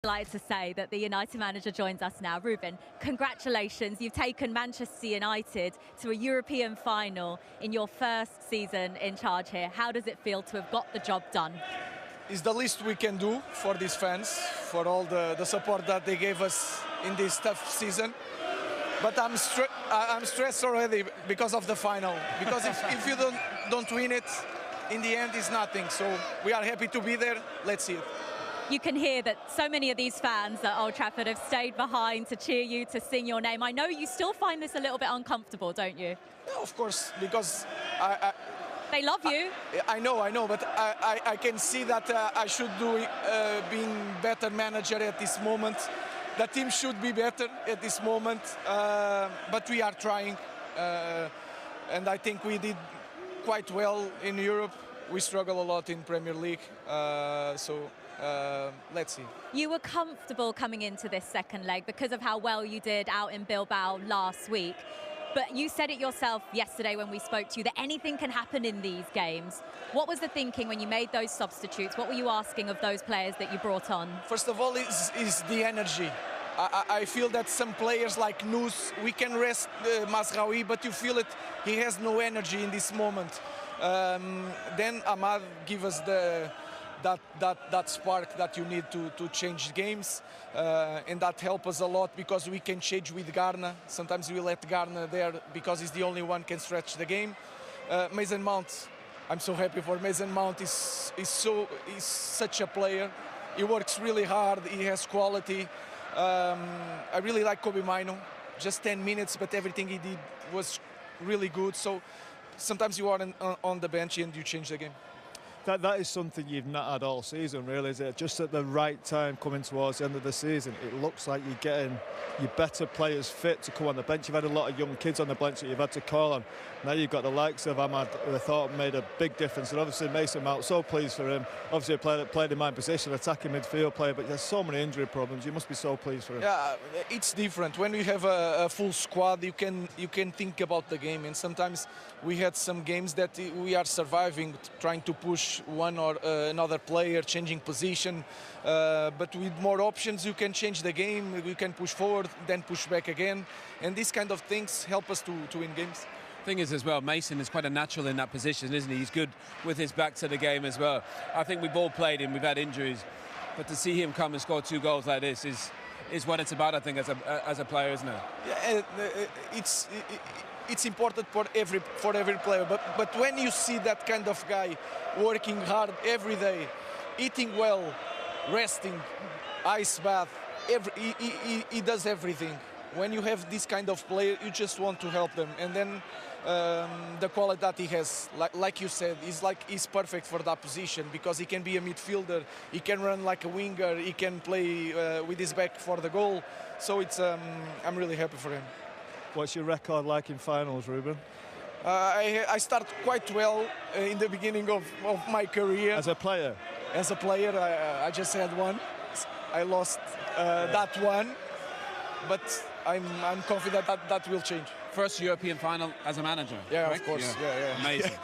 Delighted to say that the United manager joins us now. Ruben, congratulations. You've taken Manchester United to a European final in your first season in charge here. How does it feel to have got the job done? It's the least we can do for these fans, for all the support that they gave us in this tough season. But I'm stressed already because of the final. Because if you don't win it, in the end, it's nothing. So we are happy to be there. Let's see it. You can hear that so many of these fans at Old Trafford have stayed behind to cheer you, to sing your name. I know you still find this a little bit uncomfortable, don't you? Yeah, of course, because they love you. I know, but I can see that I should do being better manager at this moment. The team should be better at this moment, but we are trying, and I think we did quite well in Europe. We struggle a lot in Premier League, so let's see. You were comfortable coming into this second leg because of how well you did out in Bilbao last week. But you said it yourself yesterday when we spoke to you that anything can happen in these games. What was the thinking when you made those substitutes? What were you asking of those players that you brought on? First of all, is the energy. I feel that some players like Nus, we can rest Mazraoui, but you feel it, he has no energy in this moment. Then Ahmad give us that spark that you need to change games, and that help us a lot because we can change with Garner. Sometimes we let Garner there because he's the only one can stretch the game. Mason Mount, I'm so happy for Mason Mount. He's such a player. He works really hard. He has quality. I really like Kobe Maino. Just 10 minutes, but everything he did was really good. So sometimes you are on the bench and you change the game. That is something you've not had all season, really, is it? Just at the right time coming towards the end of the season, it looks like you're getting your better players fit to come on the bench. You've had a lot of young kids on the bench that you've had to call on. Now you've got the likes of Ahmad, who I thought made a big difference, and obviously Mason Mount, so pleased for him. Obviously played in my position, attacking midfield player, but there's so many injury problems. You must be so pleased for him. Yeah, it's different. When we have a full squad, you can think about the game, and sometimes we had some games that we are surviving, trying to push one or another player, changing position, but with more options you can change the game, you can push forward, then push back again, and these kind of things help us to win games. Thing is as well, Mason is quite a natural in that position, isn't he? He's good with his back to the game as well. I think we've all played him, we've had injuries, but to see him come and score 2 goals like this is what it's about, I think, as a player, isn't it? Yeah, it's important for every player, but when you see that kind of guy working hard every day, eating well, resting, ice bath, he does everything. When you have this kind of player, you just want to help them, and then the quality that he has, like you said, he's perfect for that position because he can be a midfielder, he can run like a winger, he can play with his back for the goal. So I'm really happy for him. What's your record like in finals, Ruben? I started quite well in the beginning of my career. As a player? As a player, I just had one. I lost that one, but I'm confident that will change. First European final as a manager? Yeah, correct? Of course. Yeah. Amazing.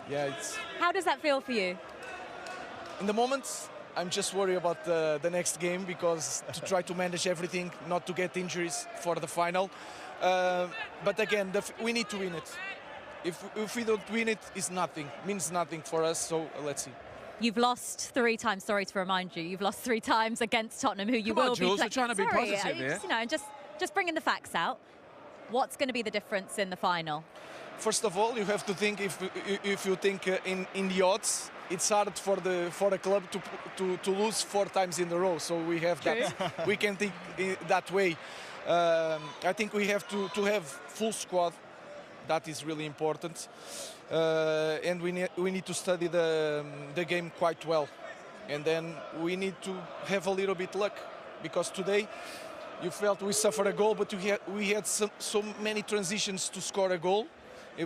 Yeah, How does that feel for you? In the moment, I'm just worried about the next game because to try to manage everything, not to get injuries for the final. But again, we need to win it. If we don't win it, it's nothing. Means nothing for us. So let's see. You've lost 3 times. Sorry to remind you, you've lost 3 times against Tottenham, who you Come will on, Jules, be. we're trying to be positive here. Just bringing the facts out. What's going to be the difference in the final? First of all, you have to think if you think in the odds. It's hard for a club to lose 4 times in a row. So we have that. We can think that way. I think we have to have full squad. That is really important, and we need to study the game quite well, and then we need to have a little bit luck because today you felt we suffered a goal, but we had so many transitions to score a goal.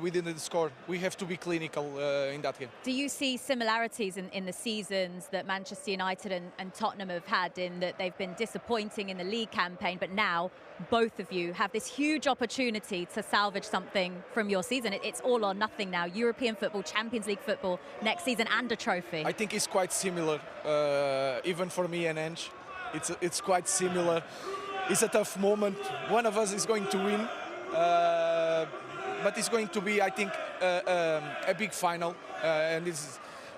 We didn't score. We have to be clinical in that game. Do you see similarities in the seasons that Manchester United and Tottenham have had, in that they've been disappointing in the league campaign, but now both of you have this huge opportunity to salvage something from your season? It's all or nothing now. European football, Champions League football next season, and a trophy. I think it's quite similar, even for me and Ange. it's quite similar. It's a tough moment. One of us is going to win, but it's going to be, I think, a big final, and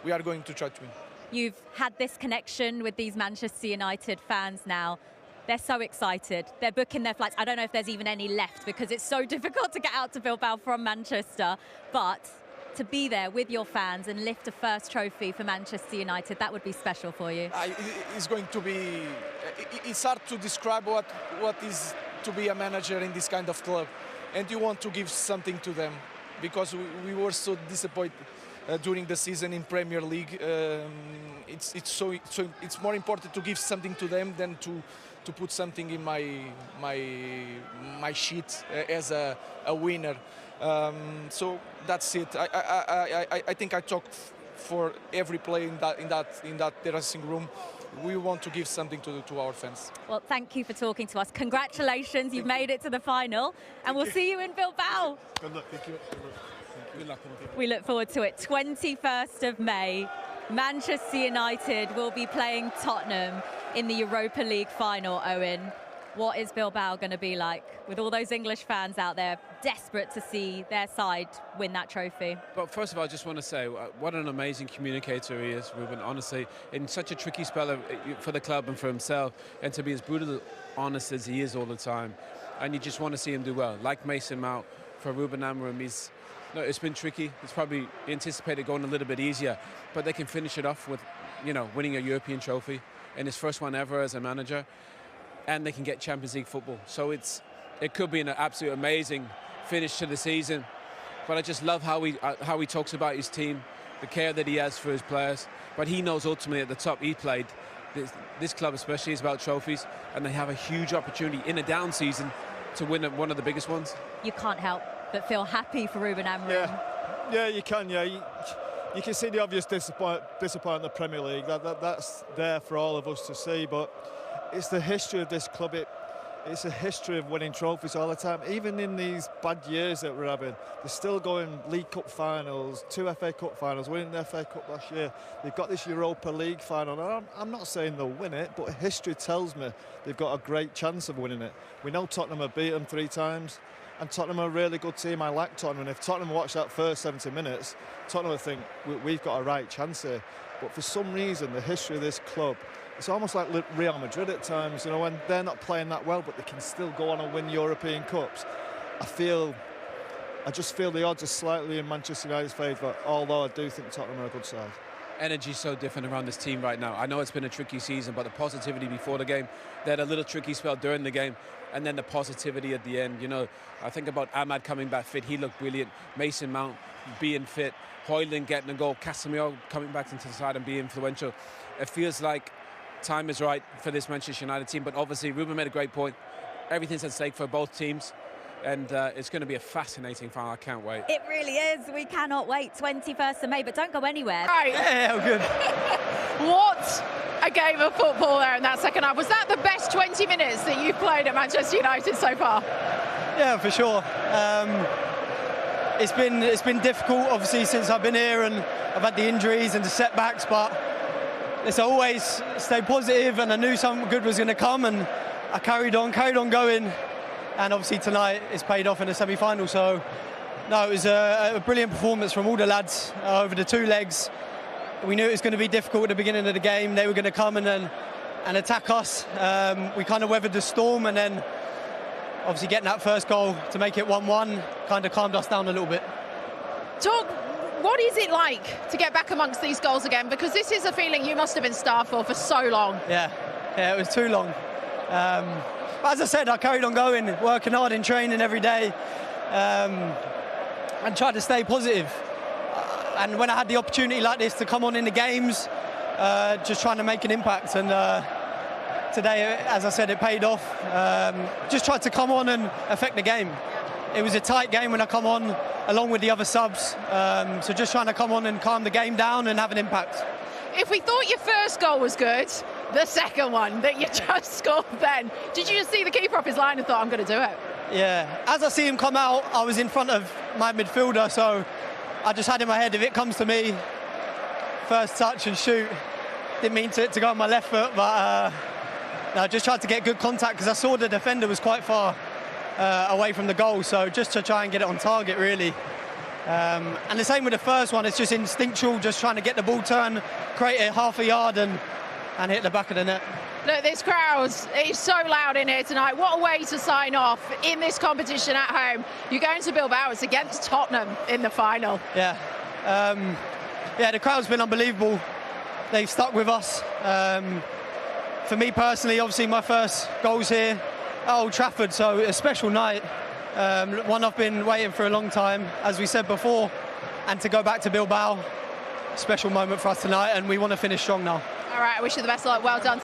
we are going to try to win. You've had this connection with these Manchester United fans now. They're so excited. They're booking their flights. I don't know if there's even any left because it's so difficult to get out to Bilbao from Manchester. But to be there with your fans and lift a first trophy for Manchester United, that would be special for you. It's going to be... It's hard to describe what is to be a manager in this kind of club. And you want to give something to them because we were so disappointed during the season in Premier League. It's more important to give something to them than to put something in my sheet as a winner. So that's it. I think I talk for every player in that dressing room. We want to give something to our fans. Well, thank you for talking to us. Congratulations, you've made it to the final, and we'll see you in Bilbao. Good luck. Thank you. Good luck. We look forward to it. 21st of May, Manchester United will be playing Tottenham in the Europa League final, Owen. What is Bilbao going to be like with all those English fans out there desperate to see their side win that trophy? But first of all, I just want to say what an amazing communicator he is, Ruben, honestly, in such a tricky spell for the club and for himself, and to be as brutally honest as he is all the time. And you just want to see him do well. Like Mason Mount, for Ruben Amorim, it's been tricky. It's probably anticipated going a little bit easier, but they can finish it off with, winning a European trophy in his first one ever as a manager. And they can get Champions League football. So it could be an absolute amazing finish to the season. But I just love how he talks about his team, the care that he has for his players. But he knows ultimately at the top he played. This club especially is about trophies, and they have a huge opportunity in a down season to win one of the biggest ones. You can't help but feel happy for Ruben Amorim. Yeah, you can. Yeah, you can see the obvious disappointment in the Premier League. That's there for all of us to see. But it's the history of this club. It's a history of winning trophies all the time. Even in these bad years that we're having, they're still going League Cup finals, 2 FA Cup finals, winning the FA Cup last year. They've got this Europa League final. And I'm not saying they'll win it, but history tells me they've got a great chance of winning it. We know Tottenham have beat them 3 times, and Tottenham are a really good team. I like Tottenham, and if Tottenham watch that first 70 minutes, Tottenham will think we've got a right chance here. But for some reason, the history of this club, it's almost like Real Madrid at times, when they're not playing that well, but they can still go on and win European Cups. I just feel the odds are slightly in Manchester United's favour, although I do think Tottenham are a good side. Energy is so different around this team right now. I know it's been a tricky season, but the positivity before the game, they had a little tricky spell during the game, and then the positivity at the end. I think about Ahmad coming back fit. He looked brilliant. Mason Mount being fit. Højlund getting a goal. Casemiro coming back into the side and being influential. It feels like time is right for this Manchester United team, but obviously Ruben made a great point. Everything's at stake for both teams, and it's going to be a fascinating final. I can't wait. It really is. We cannot wait. 21st of May, but don't go anywhere. Right. Yeah, good. What a game of football there in that second half. Was that the best 20 minutes that you've played at Manchester United so far? Yeah, for sure. It's been difficult, obviously, since I've been here, and I've had the injuries and the setbacks, but let's always stay positive, and I knew something good was going to come, and I carried on going, and obviously tonight it's paid off in the semi-final. So no, it was a brilliant performance from all the lads over the 2 legs. We knew it was going to be difficult at the beginning of the game. They were going to come and attack us. We kind of weathered the storm, and then obviously getting that first goal to make it 1-1 kind of calmed us down a little bit. What is it like to get back amongst these goals again? Because this is a feeling you must have been starved for so long. Yeah, it was too long. But as I said, I carried on going, working hard in training every day, and tried to stay positive. And when I had the opportunity like this to come on in the games, just trying to make an impact. And today, as I said, it paid off. Just tried to come on and affect the game. It was a tight game when I come on, along with the other subs. So just trying to come on and calm the game down and have an impact. If we thought your first goal was good, the second one that you just scored then, did you just see the keeper off his line and thought, I'm going to do it? Yeah, as I see him come out, I was in front of my midfielder, so I just had in my head, if it comes to me, first touch and shoot. Didn't mean to go on my left foot, but I just tried to get good contact because I saw the defender was quite far away from the goal, so just to try and get it on target, really. And the same with the first one, it's just instinctual, just trying to get the ball turned, create it half a yard and hit the back of the net. Look, this crowd is so loud in here tonight. What a way to sign off in this competition at home. You're going to Bilbao, it's against Tottenham in the final. Yeah, the crowd's been unbelievable. They've stuck with us. For me personally, obviously my first goal's here at Old Trafford, so a special night. One I've been waiting for a long time, as we said before, and to go back to Bilbao, special moment for us tonight, and we want to finish strong now. All right, I wish you the best of luck. Well done.